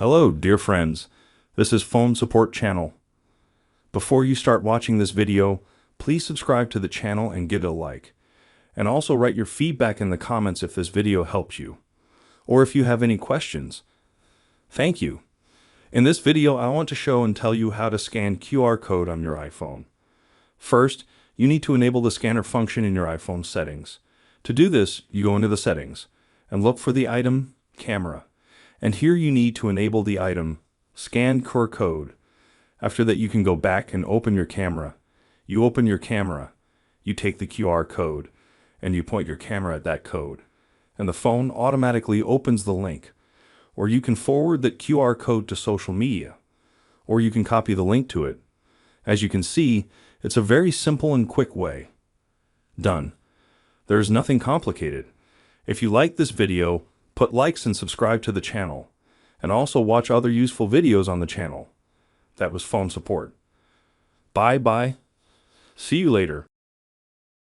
Hello, dear friends. This is Phone Support Channel. Before you start watching this video, please subscribe to the channel and give it a like. And also write your feedback in the comments if this video helped you, or if you have any questions. Thank you. In this video, I want to show and tell you how to scan QR code on your iPhone. First, you need to enable the scanner function in your iPhone settings. To do this, you go into the settings and look for the item Camera. And here you need to enable the item Scan QR Code. After that, you can go back and open your camera. You open your camera, you take the QR code, and you point your camera at that code. And the phone automatically opens the link. Or you can forward that QR code to social media. Or you can copy the link to it. As you can see, it's a very simple and quick way. Done. There is nothing complicated. If you like this video, put likes and subscribe to the channel. And also watch other useful videos on the channel. That was Phone Support. Bye bye. See you later.